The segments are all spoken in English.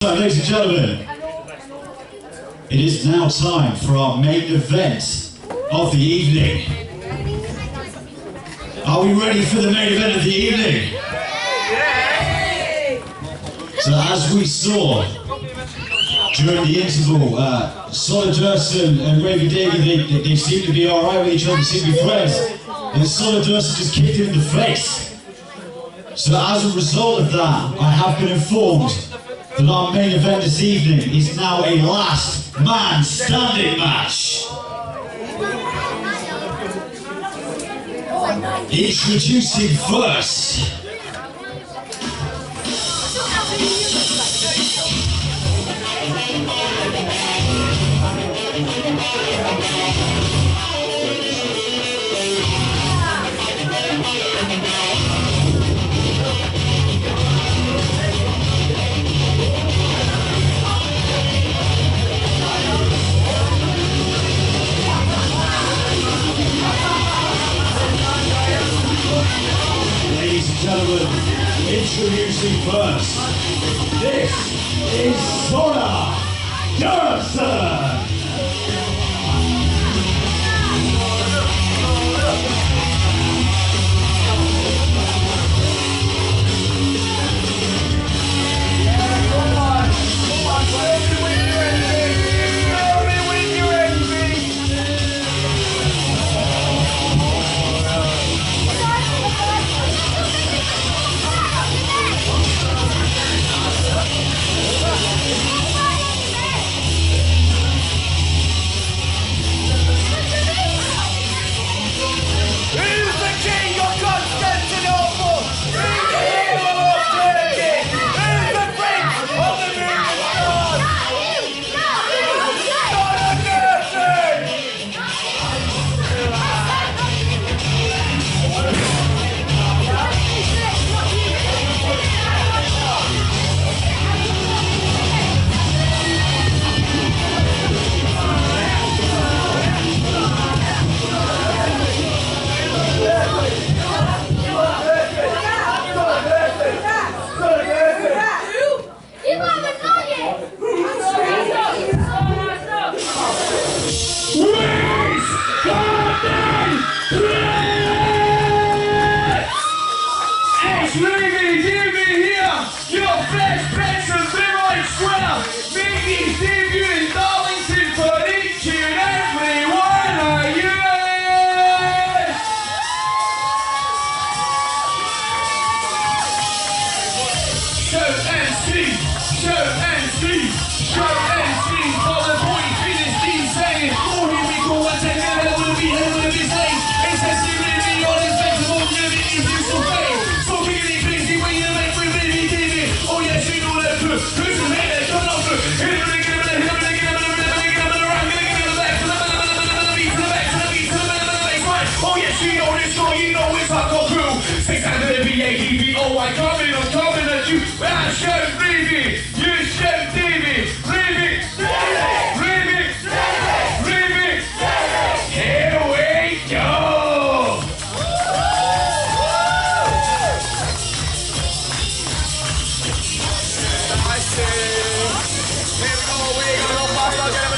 So, ladies and gentlemen, it is now time for our main event of the evening. Are we ready for the main event of the evening? So as we saw during the interval, Dursun and Ravie Davie, they seem to be alright with each other, they seem to be friends. And Dursun just kicked him in the face. So as a result of that, I have been informed that our main event this evening is now a last man standing match. Introducing first, introducing first, this is Dursun. I'm coming at you. I shout Ravie, you shout Davie. Ravie, Ravie, Ravie. Here we go. I say, here we go. We're gonna go fast.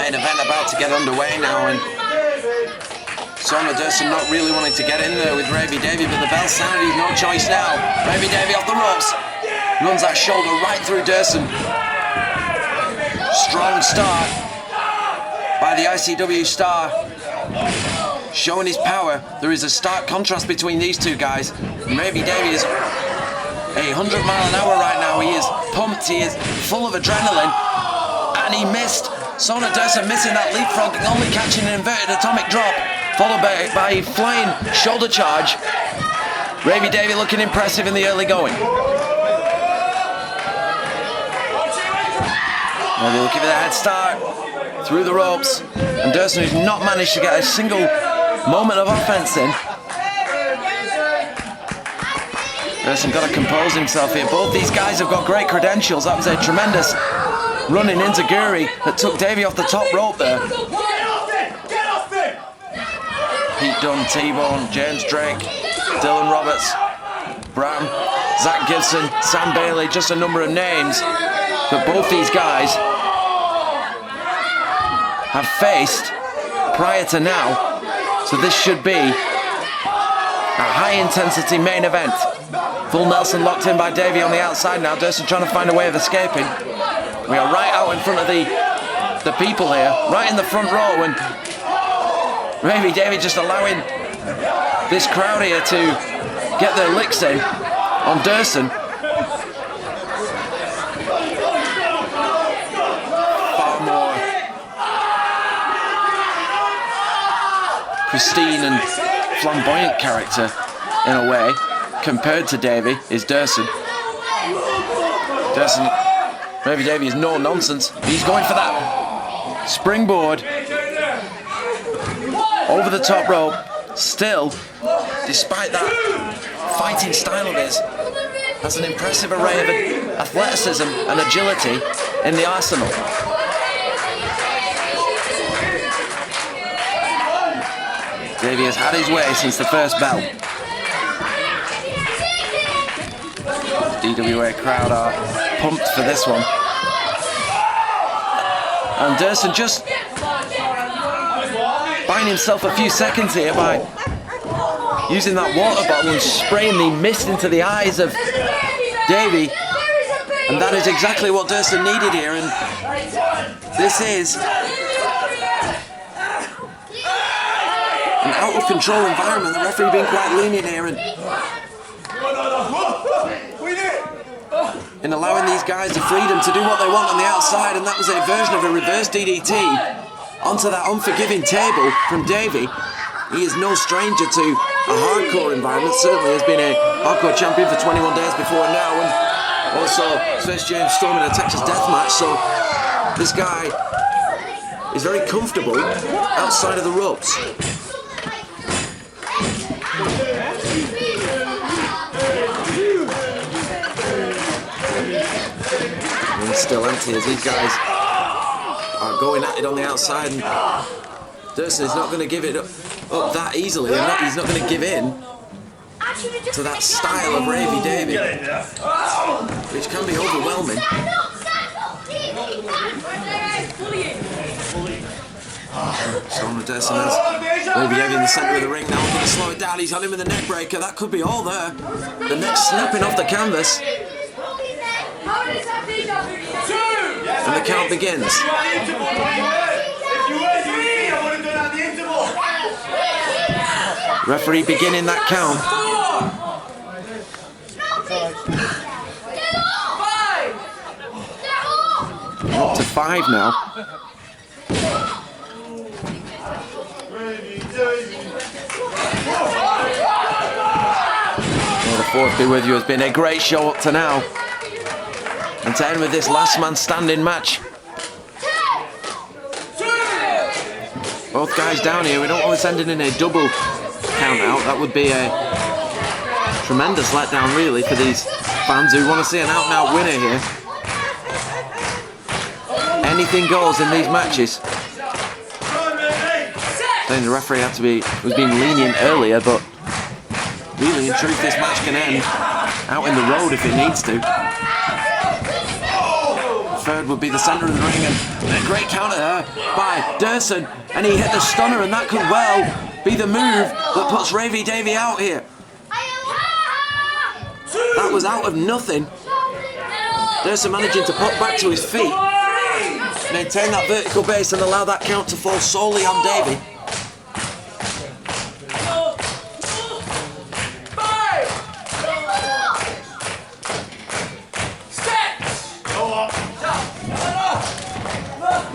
main event about to get underway now, and Sona Dursun not really wanting to get in there with Ravie Davie, but the bell sounded, no choice now. Ravie Davie off the ropes, runs that shoulder right through Dursun. Strong start by the ICW star, showing his power. There is a stark contrast between these two guys. Ravie Davie is 100 mile an hour right now. He is pumped, he is full of adrenaline, and he missed. Sona Dursun missing that leapfrog, only catching an inverted atomic drop, followed by a flying shoulder charge. Ravie Davie looking impressive in the early going. Ravie looking for the head start through the ropes, and Dursun, who's not managed to get a single moment of offense in. Dursun got to compose himself here. Both these guys have got great credentials. That was a tremendous running into Guri that took Davie off the top rope there. Pete Dunne, T-Bone, James Drake, Dylan Roberts, Bram, Zach Gibson, Sam Bailey, just a number of names that both these guys have faced prior to now. So this should be a high-intensity main event. Full Nelson locked in by Davie on the outside now. Dursun trying to find a way of escaping. We are right out in front of the people here, right in the front row, and Ravie Davie just allowing this crowd here to get their licks in on Dursun. Far more pristine and flamboyant character in a way compared to Davie is Dursun. Ravie Davie is no nonsense. He's going for that springboard over the top rope. Still, despite that fighting style of his, has an impressive array of athleticism and agility in the arsenal. Davie has had his way since the first bell. The DWA crowd are pumped for this one. And Dursun just buying himself a few seconds here by using that water bottle and spraying the mist into the eyes of Davie. And that is exactly what Dursun needed here. And this is an out of control environment. The referee being quite lenient here and in allowing these guys the freedom to do what they want on the outside, and that was a version of a reverse DDT onto that unforgiving table from Davie. He is no stranger to a hardcore environment, certainly has been a hardcore champion for 21 days before now, and also first James Storm in a Texas death match, so this guy is very comfortable outside of the ropes. It's still empty as these guys are going at it on the outside, and Dursun is not going to give it up that easily, and he's not going to give in to that style of Ravie Davie, which can be overwhelming. Sona Dursun has Ravie Davie in the centre of the ring now, looking to slow it down. He's got him with the neck breaker. That could be all there. The neck snapping off the canvas. And the count begins. Referee beginning that count. Up to 5 now. Well, the fourth be with you has been a great show up to now. And to end with this last man standing match. Both guys down here, we don't want this ending in a double count out. That would be a tremendous letdown really for these fans who want to see an out and out winner here. Anything goes in these matches. Saying the referee was being lenient earlier, but really in truth this match can end out in the road if it needs to. third would be the centre of the ring, and a great counter there by Dursun, and he hit the stunner, and that could well be the move that puts Ravie Davie out here. That was out of nothing. Dursun managing to pop back to his feet, maintain that vertical base and allow that count to fall solely on Davie.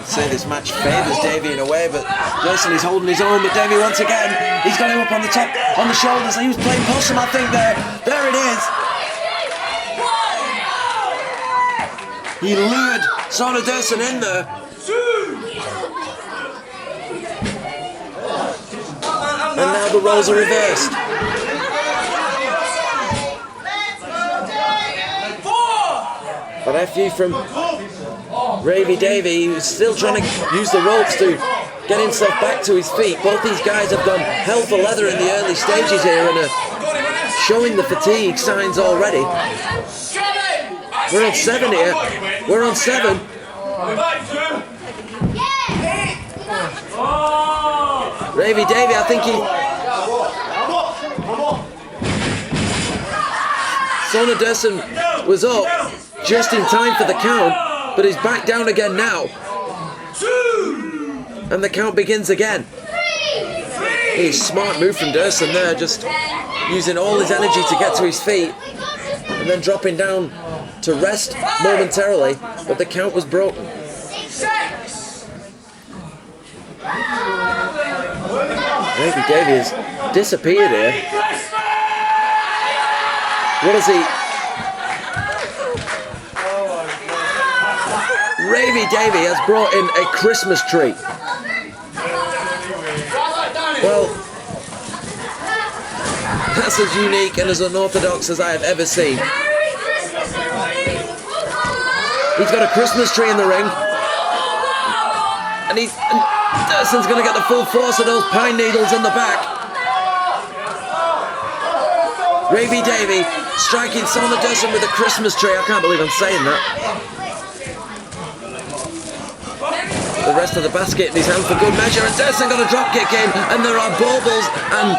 Say this match favours Davie in a way, but Dursun is holding his own, but Davie once again, he's got him up on the top, on the shoulders. He was playing possum, I think, there. There it is. He lured Sona Dursun in there. And now the roles are reversed. But FU from Ravie Davie, who's still trying to use the ropes to get himself back to his feet. Both these guys have gone hell for leather in the early stages here and are showing the fatigue signs already. We're on 7 here. We're on 7. Ravie Davie, I think he... Sona Dursun was up just in time for the count, but he's back down again now. And the count begins again. A smart move from Dursun there, just using all his energy to get to his feet and then dropping down to rest momentarily, but the count was broken. Ravie Davie has disappeared here. What is he? Ravie Davie has brought in a Christmas tree. Well, that's as unique and as unorthodox as I have ever seen. He's got a Christmas tree in the ring, and Dursun's going to get the full force of those pine needles in the back. Ravie Davie striking Sona Dursun with a Christmas tree. I can't believe I'm saying that. The rest of the basket in his hand for good measure, and Dursun got a drop kick in, and there are baubles and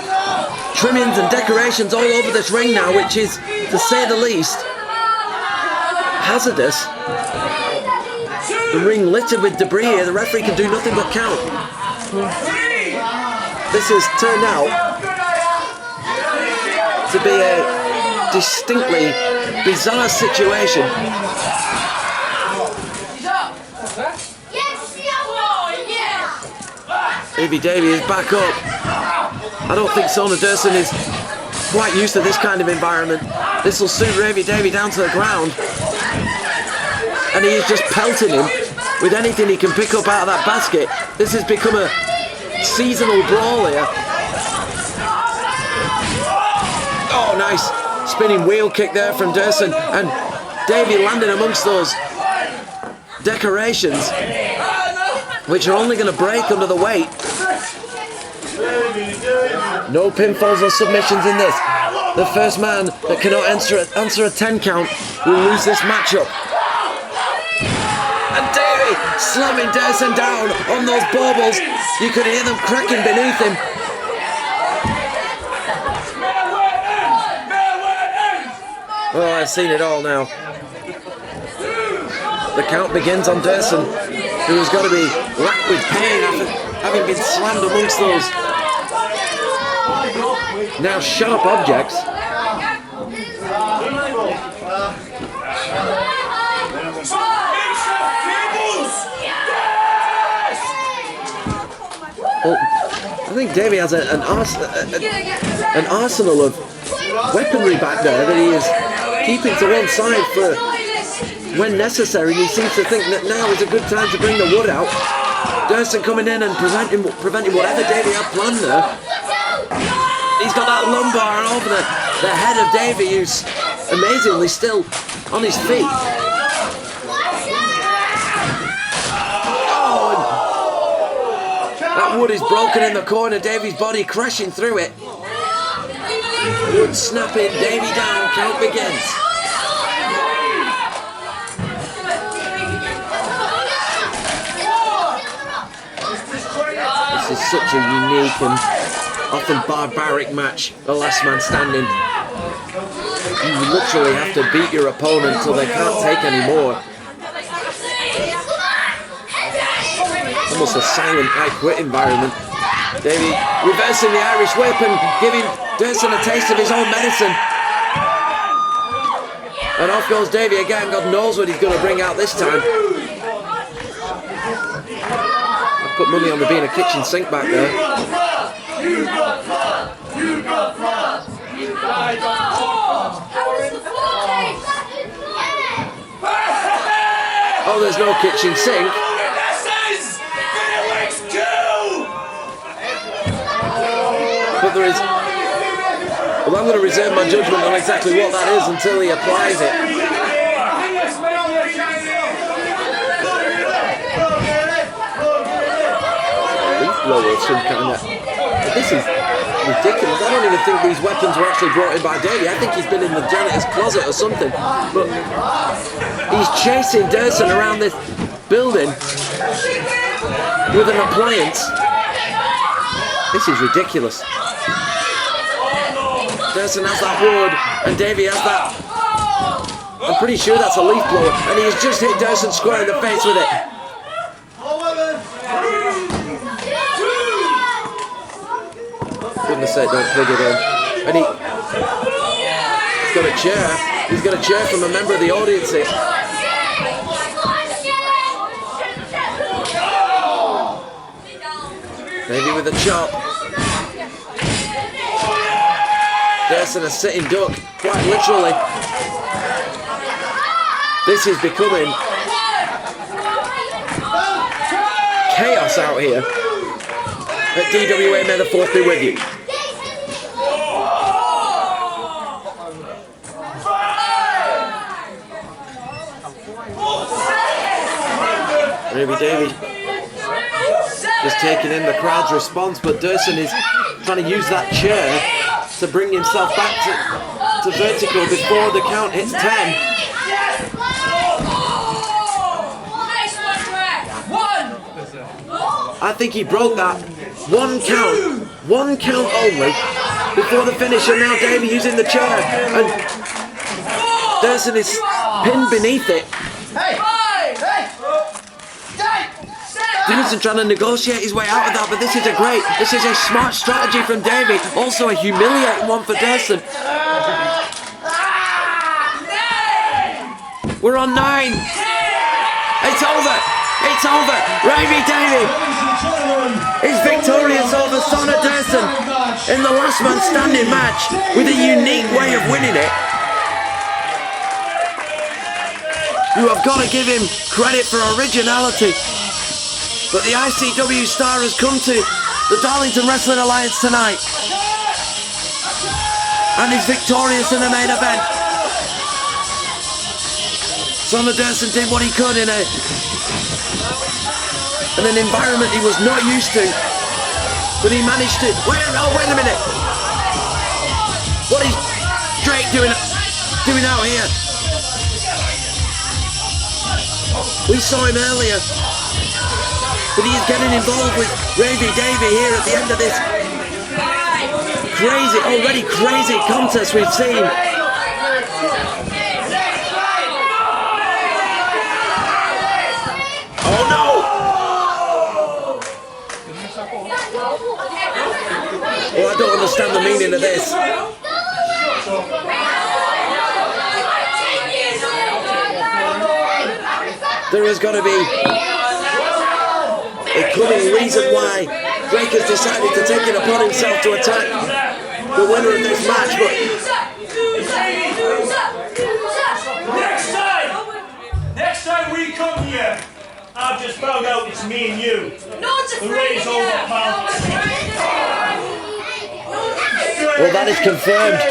trimmings and decorations all over this ring now, which is, to say the least, hazardous. The ring littered with debris here. The referee can do nothing but count. This has turned out to be a distinctly bizarre situation. Ravie Davie is back up. I don't think Sona Dursun is quite used to this kind of environment. This will suit Ravie Davie down to the ground. And he is just pelting him with anything he can pick up out of that basket. This has become a seasonal brawl here. Oh, nice spinning wheel kick there from Dursun, and Davie landing amongst those decorations, which are only going to break under the weight. No pinfalls or submissions in this. The first man that cannot answer a 10 count will lose this matchup. And Davie slamming Dursun down on those baubles. You could hear them cracking beneath him. Oh, I've seen it all now. The count begins on Dursun, who has got to be racked with pain after having been slammed amongst those now sharp objects. Well, I think Davie has an arsenal of weaponry back there that he is keeping to one side for when necessary. He seems to think that now is a good time to bring the wood out. Dursun coming in and preventing whatever Davie had planned there. He's got that lumbar over the head of Davie, who's amazingly still on his feet. That wood is broken in the corner, Davie's body crashing through it. Wood snapping, Davie down, count begins. such a unique and often barbaric match, the last man standing. You literally have to beat your opponent until they can't take any more. Almost a silent I quit environment. Davie reversing the Irish whip and giving Dursun a taste of his own medicine. And off goes Davie again. God knows what he's going to bring out this time. I've put money on there being a kitchen sink back there. Oh, there's no kitchen sink. But there is. Well, I'm going to reserve my judgment on exactly what that is until he applies it. Leaf blower of some kind of. This is ridiculous. I don't even think these weapons were actually brought in by Davie. I think he's been in the janitor's closet or something. But he's chasing Dursun around this building with an appliance. This is ridiculous. Dursun has that wood and Davie has that. I'm pretty sure that's a leaf blower, and he has just hit Dursun square in the face with it. Goodness sake, don't plug it in. And he's got a chair. He's got a chair from a member of the audience here. Davie with a chop. Dursun a sitting duck, quite literally. This is becoming chaos out here at DWA. May the 4th be with you. Ravie Davie just taking in the crowd's response, but Dursun is trying to use that chair to bring himself back to vertical before the count hits 10. I think he broke that. One count only before the finish, and now Davie using the chair, and Dursun is pinned beneath it. Dursun trying to negotiate his way out of that, but this is a smart strategy from Davie. Also a humiliating one for Dursun. We're on 9. It's over. It's over. Ravie Davie is victorious over Dursun in the last man standing match with a unique way of winning it. You have got to give him credit for originality. But the ICW star has come to the Darlington Wrestling Alliance tonight and is victorious in the main event. Dursun did what he could in an environment he was not used to, but he managed to. Wait a minute! What is Drake doing out here? We saw him earlier. But he is getting involved with Ravie Davie here at the end of this already crazy contest we've seen. Oh no! Oh, I don't understand the meaning of this. There has got to be a coming reason why Drake has decided to take it upon himself to attack the winner of this match, but next time we come here, I've just found out it's me and you. The race over, pal. Well, that is confirmed.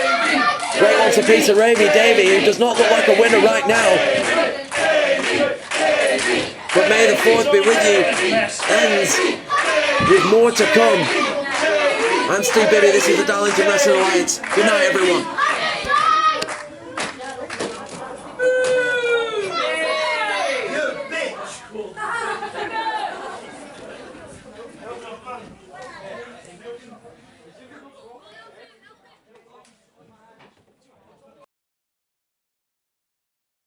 Drake wants a piece of Ravie Davie, who does not look like a winner right now. But may the 4th be with you. Ends with more to come. I'm Steve Bibby, this is the Darlington Wrestling Alliance. Good night, everyone.